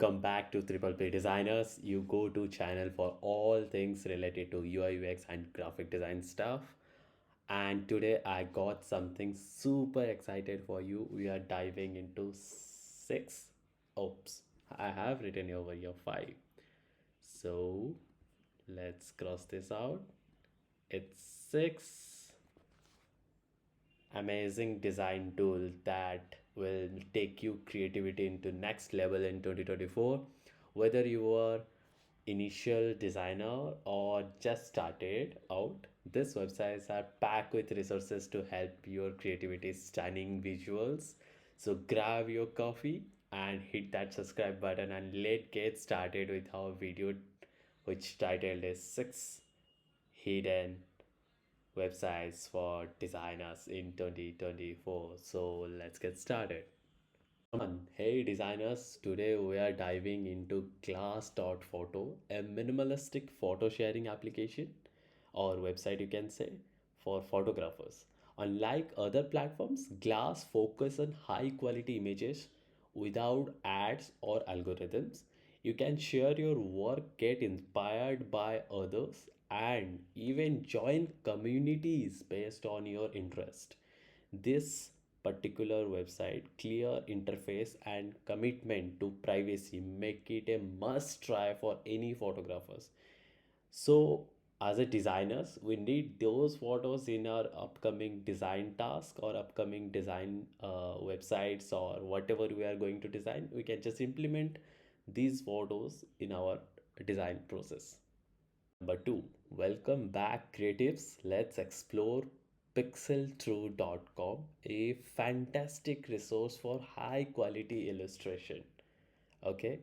Welcome back to Triple P Designers. You go to channel for all things related to UI UX and graphic design stuff. And today I got something super excited for you. We are diving into six. Oops, I have written over here five. So let's cross this out. It's six amazing design tool that will take you creativity into next level in 2024, whether you are initial designer or just started out. These websites are packed with resources to help your creativity, stunning visuals. So grab your coffee and hit that subscribe button, and let's get started with our video, which titled is 6 hidden websites for designers in 2024. So let's get started. Hey designers, today we are diving into Glass.photo, a minimalistic photo sharing application or website you can say for photographers. Unlike other platforms, Glass focus on high quality images without ads or algorithms. You can share your work, get inspired by others, and even join communities based on your interest. This particular website clear interface and commitment to privacy make it a must try for any photographers. So as a designers, we need those photos in our upcoming design task or upcoming design websites or whatever we are going to design. We can just implement these photos in our design process. Number two, welcome back creatives. Let's explore pixeltrue.com, a fantastic resource for high quality illustration, okay,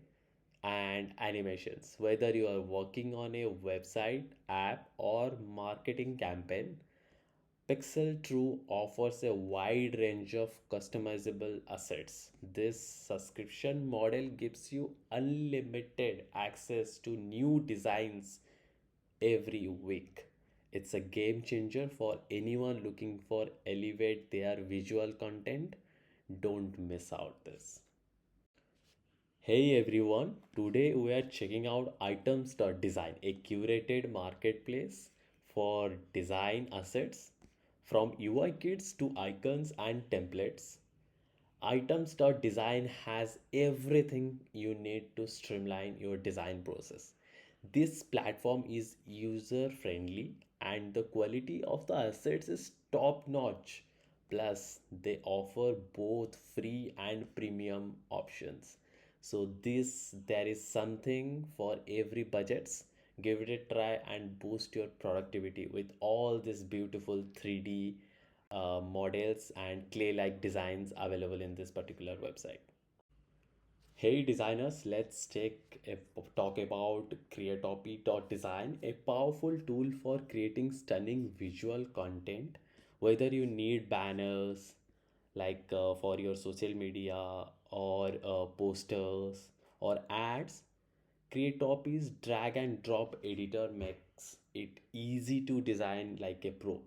and animations. Whether you are working on a website, app, or marketing campaign, Pixel True offers a wide range of customizable assets. This subscription model gives you unlimited access to new designs every week. It's a game changer for anyone looking for elevate their visual content. Don't miss out this. Hey everyone, today we are checking out items.design, a curated marketplace for design assets from UI kits to icons and templates. Items.design has everything you need to streamline your design process. This platform is user friendly and the quality of the assets is top notch. Plus, they offer both free and premium options. So this there is something for every budgets. Give it a try and boost your productivity with all these beautiful 3D models and clay-like designs available in this particular website. Hey designers, let's take a talk about Creatopy.design, a powerful tool for creating stunning visual content. Whether you need banners like for your social media or posters or ads, Creatopy's drag and drop editor makes it easy to design like a pro.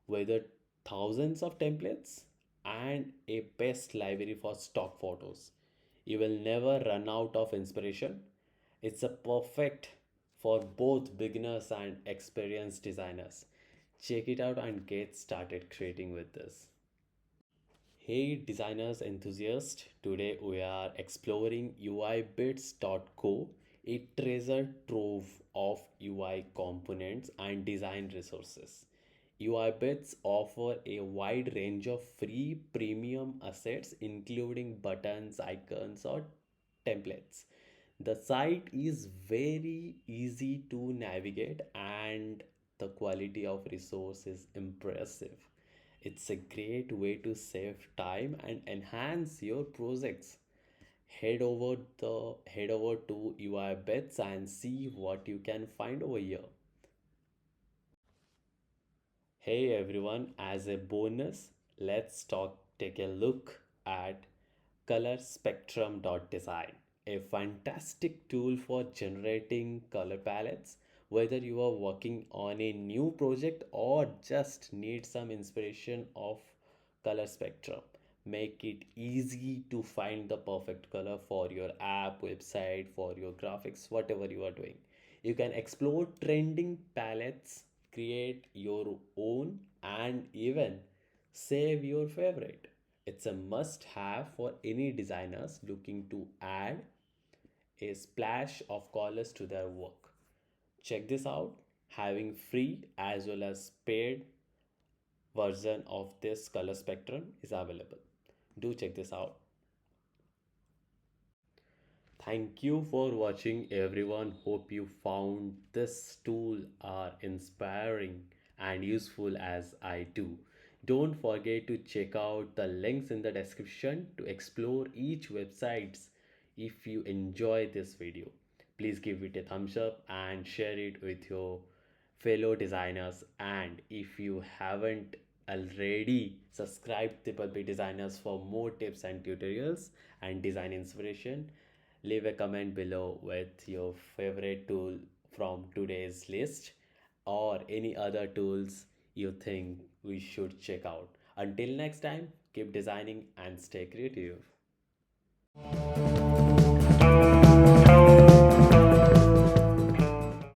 Whether thousands of templates and a best library for stock photos, you will never run out of inspiration. It's a perfect for both beginners and experienced designers. Check it out and get started creating with this. Hey designers enthusiasts, today we are exploring UIbits.co, a treasure trove of UI components and design resources. UIbits offer a wide range of free premium assets including buttons, icons or templates. The site is very easy to navigate and the quality of resource is impressive. It's a great way to save time and enhance your projects. Head over to UI Bets and see what you can find over here. Hey everyone, as a bonus, let's take a look at colorspectrum.design, a fantastic tool for generating color palettes. Whether you are working on a new project or just need some inspiration of color spectrum, make it easy to find the perfect color for your app, website, for your graphics, whatever you are doing. You can explore trending palettes, create your own, and even save your favorite. It's a must have for any designers looking to add a splash of colors to their work. Check this out. Having free as well as paid version of this color spectrum is available. Do check this out. Thank you for watching everyone. Hope you found this tool are inspiring and useful as I do. Don't forget to check out the links in the description to explore each websites. If you enjoy this video, please give it a thumbs up and share it with your fellow designers. And if you haven't already, subscribe to Pulpy Designers for more tips and tutorials and design inspiration. Leave a comment below with your favorite tool from today's list or any other tools you think we should check out. Until next time, keep designing and stay creative.